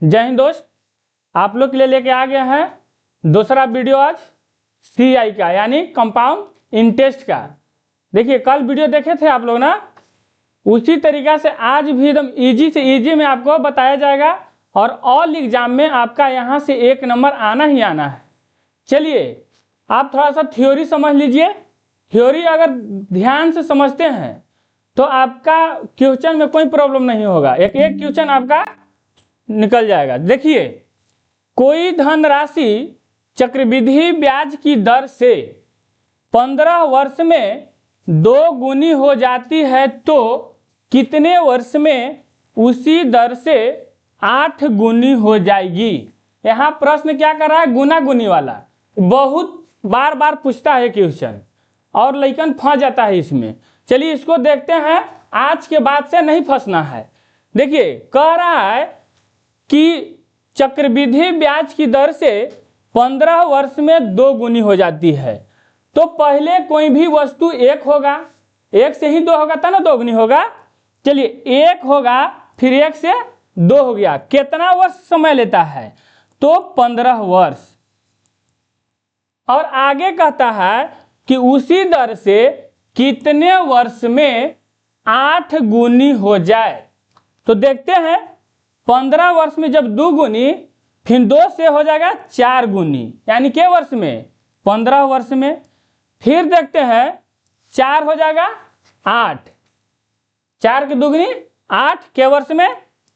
जय हिंद दोस्त, आप लोग के लिए लेके आ गया है दूसरा वीडियो आज CI का यानी कंपाउंड इंटरेस्ट का। देखिए कल वीडियो देखे थे आप लोग ना, उसी तरीका से आज भी एकदम इजी से इजी में आपको बताया जाएगा और ऑल एग्जाम में आपका यहाँ से 1 नंबर आना ही आना है। चलिए आप थोड़ा सा थ्योरी समझ लीजिए। थ्योरी अगर ध्यान से समझते हैं तो आपका क्वेश्चन में कोई प्रॉब्लम नहीं होगा, एक एक क्वेश्चन आपका निकल जाएगा। देखिए कोई धनराशि चक्रवृद्धि ब्याज की दर से 15 वर्ष में 2 गुनी हो जाती है तो कितने वर्ष में उसी दर से 8 गुनी हो जाएगी। यहाँ प्रश्न क्या कर रहा है, गुना गुनी वाला। बहुत बार बार पूछता है क्वेश्चन और लइकन फंस जाता है इसमें। चलिए इसको देखते हैं, आज के बाद से नहीं फंसना है। देखिए कह रहा है कि चक्रवृद्धि ब्याज की दर से 15 वर्ष में 2 गुनी हो जाती है तो पहले कोई भी वस्तु 1 होगा, 1 से ही 2 होगा तब ना 2 गुनी होगा। चलिए 1 होगा फिर 1 से 2 हो गया, कितना वर्ष समय लेता है तो 15 वर्ष। और आगे कहता है कि उसी दर से कितने वर्ष में 8 गुनी हो जाए। तो देखते हैं 15 वर्ष में जब 2 गुनी फिर 2 से हो जाएगा 4 गुनी, यानी के वर्ष में 15 वर्ष में। फिर देखते हैं 4 हो जाएगा 8, 4 की 2 गुनी 8 के वर्ष में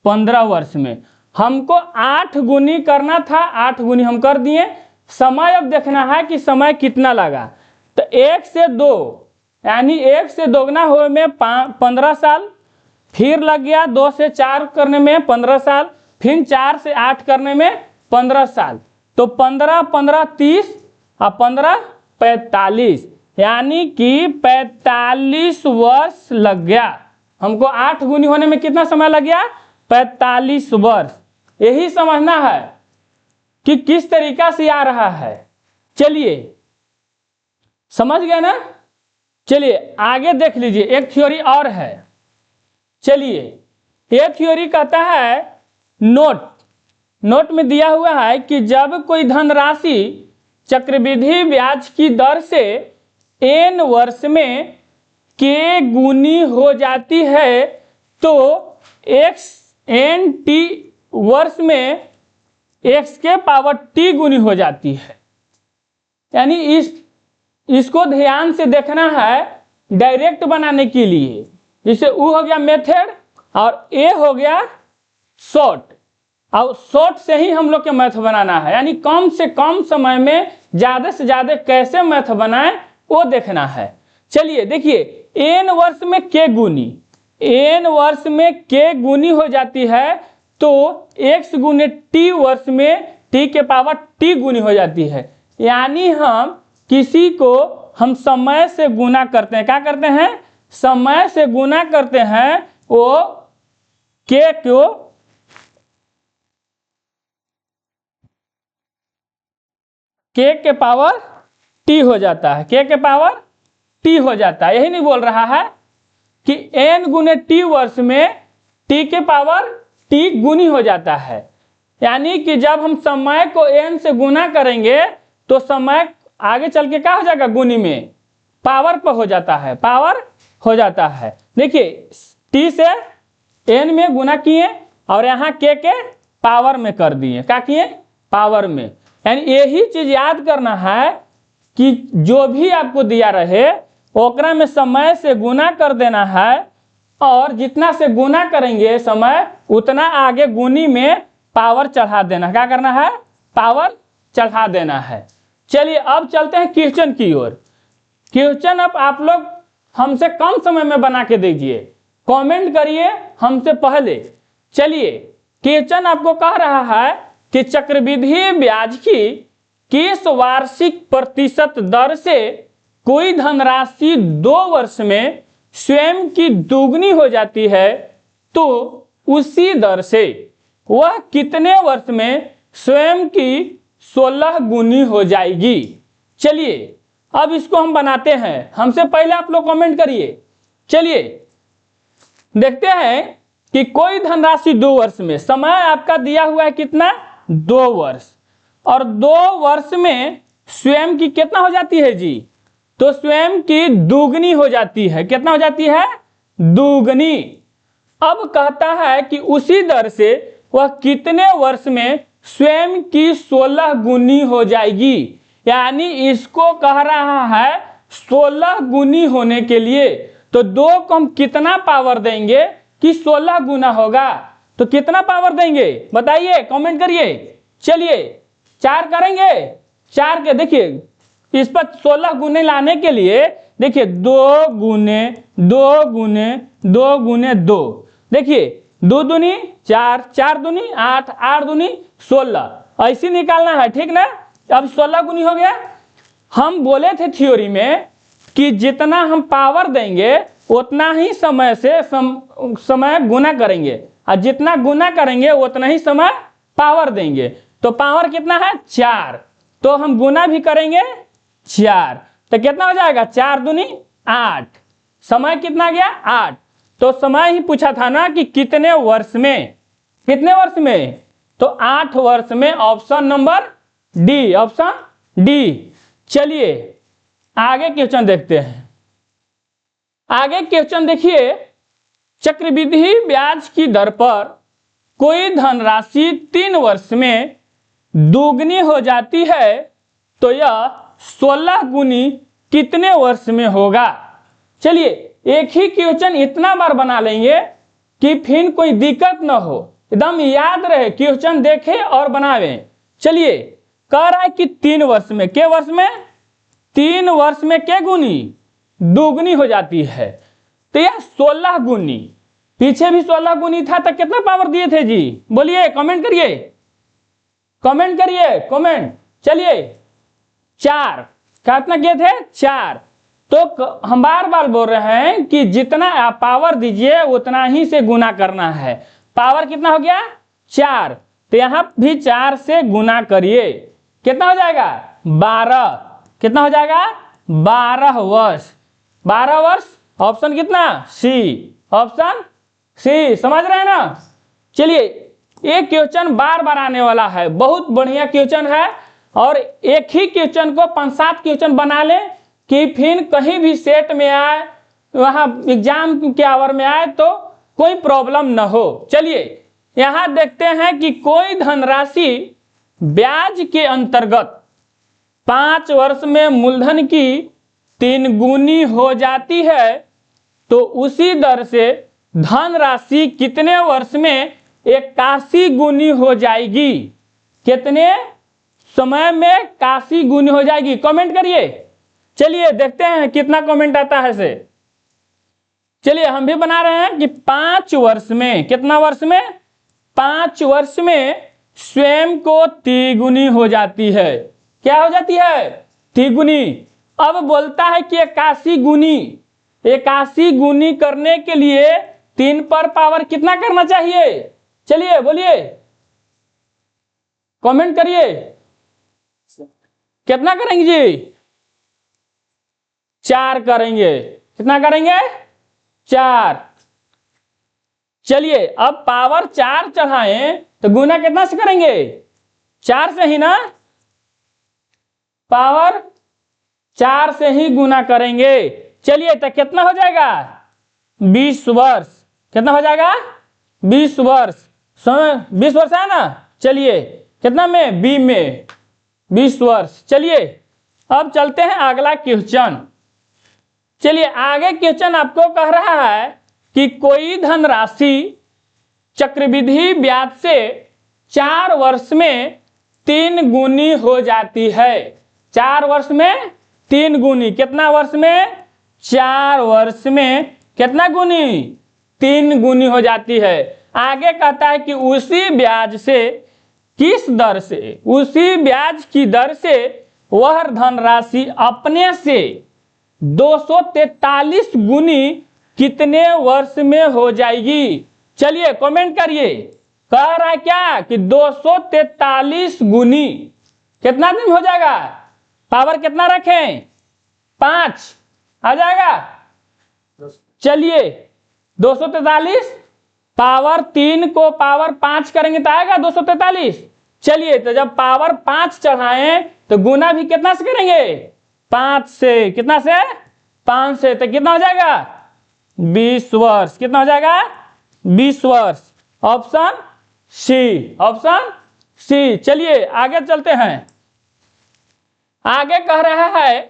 15 वर्ष में। हमको 8 गुनी करना था, 8 गुनी हम कर दिए। समय अब देखना है कि समय कितना लगा। तो 1 से 2 यानी 1 से दोगुना हुए में 15 साल, फिर लग गया 2 से 4 करने में 15 साल, फिर 4 से 8 करने में 15 साल। तो 15 15 30 और 15 45, यानी कि 45 वर्ष लग गया। हमको 8 गुनी होने में कितना समय लग गया, 45 वर्ष। यही समझना है कि किस तरीका से आ रहा है। चलिए समझ गए ना। चलिए आगे देख लीजिए, एक थ्योरी और है। चलिए ये थ्योरी कहता है, नोट में दिया हुआ है कि जब कोई धनराशि चक्रवृद्धि ब्याज की दर से n वर्ष में k गुनी हो जाती है तो x n t वर्ष में x के पावर t गुनी हो जाती है। यानी इसको ध्यान से देखना है डायरेक्ट बनाने के लिए। जैसे U हो गया मेथड और A हो गया शॉर्ट, और शॉर्ट से ही हम लोग के मैथ बनाना है। यानी कम से कम समय में ज़्यादा से ज़्यादा कैसे मैथ बनाएं वो देखना है। चलिए देखिए n वर्ष में k गुनी, n वर्ष में k गुनी हो जाती है तो x गुने t वर्ष में t के पावर t गुनी हो जाती है। यानी हम किसी को हम समय से गुना करते हैं, क्या करते हैं, समय से गुना करते हैं, वो k को k के पावर t हो जाता है, k के पावर t हो जाता है। यही नहीं बोल रहा है कि n गुने t वर्ष में t के पावर t गुनी हो जाता है। यानी कि जब हम समय को n से गुना करेंगे तो समय आगे चल के क्या हो जाएगा, गुनी में पावर पर हो जाता है, पावर हो जाता है। देखिए t से n में गुना किए और यहाँ k के पावर में कर दिए, क्या किए, पावर में। यानी यही चीज याद करना है कि जो भी आपको दिया रहे ओकरा में समय से गुना कर देना है और जितना से गुना करेंगे समय उतना आगे गुनी में पावर चढ़ा देना। क्या करना है, पावर चढ़ा देना है। चलिए अब चलते हैं क्वेश्चन की ओर। क्वेश्चन अब आप लोग हमसे कम समय में बना के दीजिए, कमेंट करिए हमसे पहले। चलिए क्वेश्चन आपको कह रहा है कि चक्रवृद्धि ब्याज की किस वार्षिक प्रतिशत दर से कोई धनराशि 2 वर्ष में स्वयं की दुगनी हो जाती है तो उसी दर से वह कितने वर्ष में स्वयं की 16 गुनी हो जाएगी। चलिए अब इसको हम बनाते हैं, हमसे पहले आप लोग कमेंट करिए। चलिए देखते हैं कि कोई धनराशि 2 वर्ष में, समय आपका दिया हुआ है कितना, 2 वर्ष, और 2 वर्ष में स्वयं की कितना हो जाती है जी, तो स्वयं की दुगनी हो जाती है। कितना हो जाती है, दुगनी। अब कहता है कि उसी दर से वह कितने वर्ष में स्वयं की 16 गुनी हो जाएगी। यानी इसको कह रहा है 16 गुनी होने के लिए तो 2 को हम कितना पावर देंगे कि 16 गुना होगा। तो कितना पावर देंगे बताइए, कमेंट करिए। चलिए 4 करेंगे, 4 के देखिए इस पर 16 गुने लाने के लिए देखिए 2 गुने 2 गुने 2 गुने 2, देखिए 2 दूनी 4, 4 दूनी 8, 8 दूनी 16, ऐसे निकालना है, ठीक ना। अब 16 गुनी हो गया। हम बोले थे थ्योरी में कि जितना हम पावर देंगे उतना ही समय से समय गुना करेंगे, और जितना गुना करेंगे उतना ही समय पावर देंगे। तो पावर कितना है 4, तो हम गुना भी करेंगे 4, तो कितना हो जाएगा 4 दूनी 8, समय कितना गया 8। तो समय ही पूछा था ना कि कितने वर्ष में, कितने वर्ष में, तो 8 वर्ष में, option number D, option D. चलिए आगे क्वेश्चन देखते हैं। आगे क्वेश्चन देखिए, चक्रवृद्धि ब्याज की दर पर कोई धनराशि 3 वर्ष में दुगनी हो जाती है तो यह 16 गुनी कितने वर्ष में होगा। चलिए एक ही क्वेश्चन इतना बार बना लेंगे कि फिर कोई दिक्कत ना हो, एकदम याद रहे, क्वेश्चन देखे और बनावे। चलिए कह रहा है कि 3 वर्ष में, के वर्ष में, 3 वर्ष में क्या गुनी, दुगनी हो जाती है। तो यह 16 गुनी, पीछे भी 16 गुनी था तो कितना पावर दिए थे जी, बोलिए, कमेंट करिए, कमेंट करिए, कमेंट। चलिए 4, कितना किए थे 4। तो हम बार बार बोल रहे हैं कि जितना आप पावर दीजिए उतना ही से गुना करना है। पावर कितना हो गया 4, तो यहां भी 4 से गुना करिए, कितना हो जाएगा 12, कितना हो जाएगा 12 वर्ष, 12 वर्ष, ऑप्शन कितना सी, ऑप्शन सी, समझ रहे हैं ना। चलिए एक क्वेश्चन बार बार आने वाला है, बहुत बढ़िया क्वेश्चन है, और एक ही क्वेश्चन को 5-7 क्वेश्चन बना ले कि फिर कहीं भी सेट में आए, वहां एग्जाम के आवर में आए तो कोई प्रॉब्लम न हो। चलिए यहां देखते हैं कि कोई धनराशि ब्याज के अंतर्गत 5 वर्ष में मूलधन की 3 गुनी हो जाती है तो उसी दर से धनराशि कितने वर्ष में 81 गुनी हो जाएगी। कितने समय में 81 गुनी हो जाएगी, कमेंट करिए। चलिए देखते हैं कितना कमेंट आता है से। चलिए हम भी बना रहे हैं कि 5 वर्ष में, कितना वर्ष में, 5 वर्ष में स्वयं को तिगुनी हो जाती है। क्या हो जाती है तिगुनी। अब बोलता है कि 81 गुनी, 81 गुनी करने के लिए 3 पर पावर कितना करना चाहिए, चलिए बोलिए, कमेंट करिए, कितना करेंगे जी 4 करेंगे, कितना करेंगे 4। चलिए अब पावर 4 चढ़ाएं तो गुना कितना से करेंगे 4 से ही ना, पावर 4 से ही गुना करेंगे। चलिए तो कितना हो जाएगा 20 वर्ष, कितना हो जाएगा 20 वर्ष, समय 20 वर्ष है ना। चलिए कितना में बी में 20 वर्ष। चलिए अब चलते हैं अगला क्वेश्चन। चलिए आगे क्वेश्चन आपको कह रहा है कि कोई धनराशि चक्रवृद्धि ब्याज से 4 वर्ष में 3 गुनी हो जाती है। 4 वर्ष में 3 गुनी, कितना वर्ष में 4 वर्ष में कितना गुनी 3 गुनी हो जाती है। आगे कहता है कि उसी ब्याज से, किस दर से, उसी ब्याज की दर से वह धनराशि अपने से 243 गुनी कितने वर्ष में हो जाएगी। चलिए कमेंट करिए, कह रहा है क्या कि 243 गुनी कितना दिन हो जाएगा, पावर कितना रखें 5 आ जाएगा। चलिए 243 पावर 3 को पावर 5 करेंगे तो आएगा 243। चलिए, तो जब पावर 5 चढ़ाएं तो गुना भी कितना से करेंगे? 5 से। कितना से? 5 से। तो कितना हो जाएगा? 20 वर्ष। कितना हो जाएगा? 20 वर्ष। Option C. Option C. चलिए आगे चलते हैं। आगे कह रहा है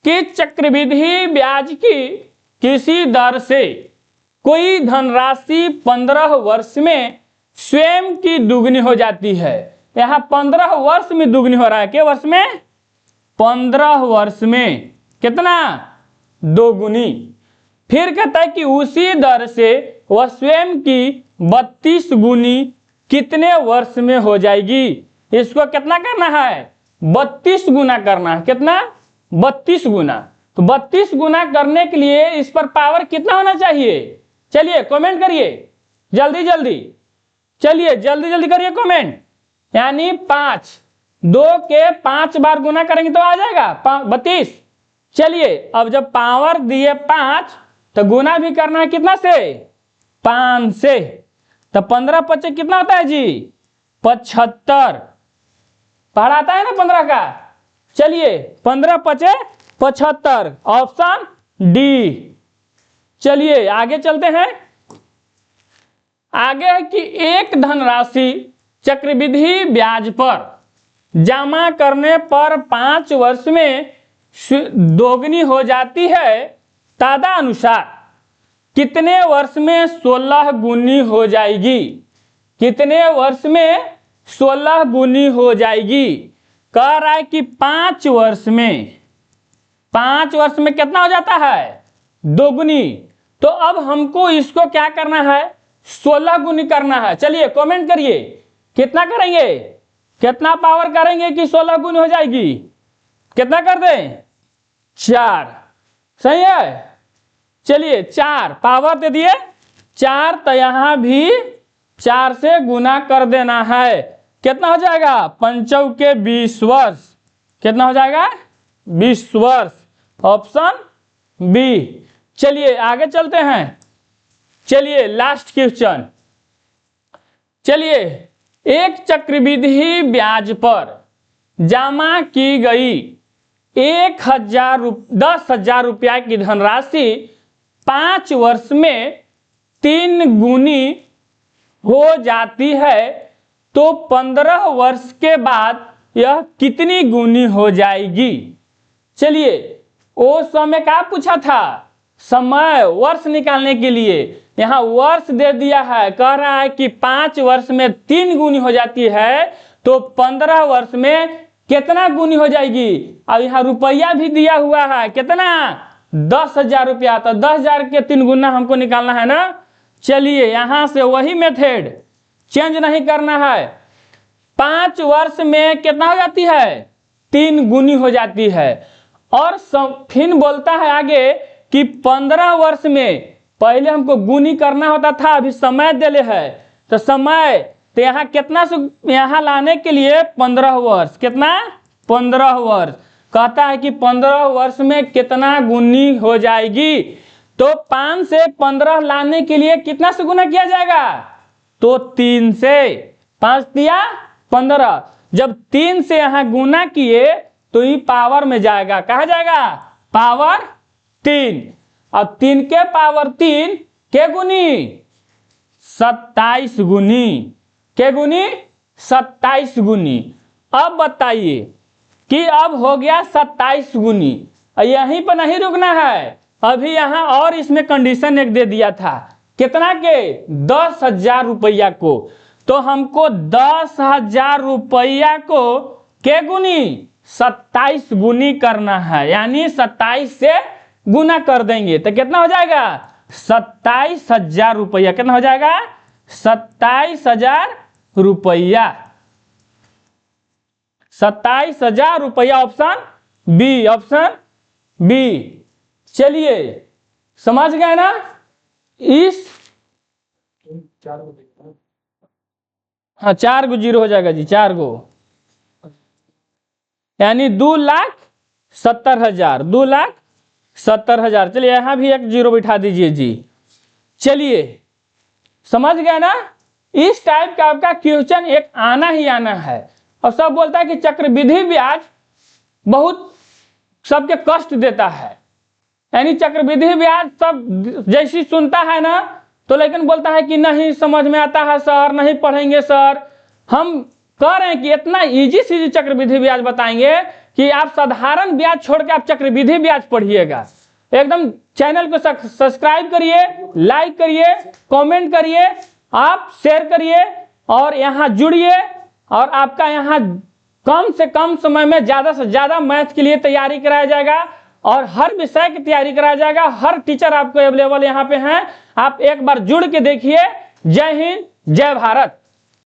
कि चक्रवृद्धि ब्याज की किसी दर से कोई धनराशि 15 वर्ष में स्वयं की दुगनी हो जाती है। यहां 15 वर्ष में दुगनी हो रहा है। क्या वर्ष में? 15 वर्ष में। कितना? दोगुनी। फिर कहता है कि उसी दर से वह स्वयं की 32 गुनी कितने वर्ष में हो जाएगी? इसको कितना करना है? 32 गुना करना है। कितना? 32 गुना। तो 32 गुना करने के लिए इस पर पावर कितना होना चाहिए? चलिए कमेंट करिए जल्दी जल्दी। चलिए जल्दी जल्दी करिए कमेंट। यानी 5, 2 के 5 बार गुना करेंगे तो आ जाएगा 32। चलिए अब जब पावर दिए 5 तो गुना भी करना है कितना से? 5 से। तो 15 पचे कितना होता है जी? 75। पढ़ा आता है ना 15 का। चलिए 15 पचे 75। Option D. चलिए आगे चलते हैं। आगे है कि एक धनराशि चक्रवृद्धि ब्याज पर जमा करने पर 5 वर्ष में दोगुनी हो जाती है, तदनुसार कितने वर्ष में 16 गुनी हो जाएगी? कितने वर्ष में 16 गुनी हो जाएगी? कह रहा है कि 5 वर्ष में। 5 वर्ष में कितना हो जाता है? दोगुनी। तो अब हमको इसको क्या करना है? 16 गुनी करना है। चलिए कमेंट करिए कितना करेंगे? कितना पावर करेंगे कि 16 गुनी हो जाएगी? कितना कर दें? 4। सही है। चलिए 4 पावर दे दिए 4। तो यहां भी 4 से गुना कर देना है। कितना हो जाएगा? 5 के 20 वर्ष। कितना हो जाएगा? 20 वर्ष। Option B. चलिए आगे चलते हैं। चलिए लास्ट क्वेश्चन। चलिए, एक चक्रवृद्धि ब्याज पर जमा की गई 10,000 रुपया की धनराशि 5 वर्ष में 3 गुनी हो जाती है, तो 15 वर्ष के बाद यह कितनी गुनी हो जाएगी? चलिए वो समय क्या पूछा था? समय, वर्ष निकालने के लिए। यहाँ वर्ष दे दिया है। कह रहा है कि 5 वर्ष में 3 गुनी हो जाती है, तो 15 वर्ष में कितना गुनी हो जाएगी? अब यहाँ रुपया भी दिया हुआ है। कितना? 10,000 रुपया। तो 10,000 के 3 गुना हमको निकालना है ना। चलिए यहां से वही मेथड चेंज नहीं करना है। 5 वर्ष में कितना हो जाती है? 3 गुनी हो जाती है। और फिर बोलता है आगे कि 15 वर्ष में पहले हमको गुनी करना होता था, अभी समय दिले है। तो समय तो यहाँ कितना से यहाँ लाने के लिए 15 वर्ष। कितना? 15 वर्ष। कहता है कि 15 वर्ष में कितना गुनी हो जाएगी? तो 5 से 15 लाने के लिए कितना से गुना किया जाएगा? तो 3 से। 5 दिया 15। जब 3 से यहाँ गुना किए तो ये पावर में जाएगा। कहा जाएगा? पावर 3। अब 3 के पावर 3 के गुनी? 27 गुनी। के गुनी? 27 गुनी। अब बताइए कि अब हो गया 27 गुनी। यहीं पर नहीं रुकना है, अभी यहाँ और इसमें कंडीशन एक दे दिया था। कितना के? 10,000 रुपया को। तो हमको 10,000 रुपया को के गुनी? 27 गुनी करना है। यानी 27 से गुना कर देंगे तो कितना हो जाएगा? 27,000 रुपया। कितना हो जाएगा? 27,000 रुपया। 27,000 रुपया। Option B. Option B. चलिए समझ गए ना? इस 4 गो जीरो हो जाएगा जी। 4 गो यानी 2,70,000। 2,70,000। चलिए यहां भी एक जीरो बिठा दीजिए जी। चलिए समझ गए ना? इस टाइप का आपका क्वेश्चन एक आना ही आना है। और सब बोलता है कि चक्रवृद्धि ब्याज बहुत सबके कष्ट देता है, यानी चक्रवृद्धि ब्याज सब जैसी सुनता है ना तो लेकिन बोलता है कि नहीं समझ में आता है सर, नहीं पढ़ेंगे सर। हम कह रहे हैं कि इतना इजी सी चक्रवृद्धि ब्याज बताएंगे कि आप साधारण ब्याज छोड़ के आप चक्रवृद्धि ब्याज पढ़िएगा। एकदम चैनल को सब्सक्राइब करिए, लाइक करिए, कमेंट करिए, आप शेयर करिए और यहाँ जुड़िए। और आपका यहाँ कम से कम समय में ज़्यादा से ज़्यादा मैथ के लिए तैयारी कराया जाएगा और हर विषय की तैयारी कराया जाएगा। हर टीचर आपको अवेलेबल यहाँ पे हैं, आप एक बार जुड़ के देखिए। जय हिंद, जय भारत।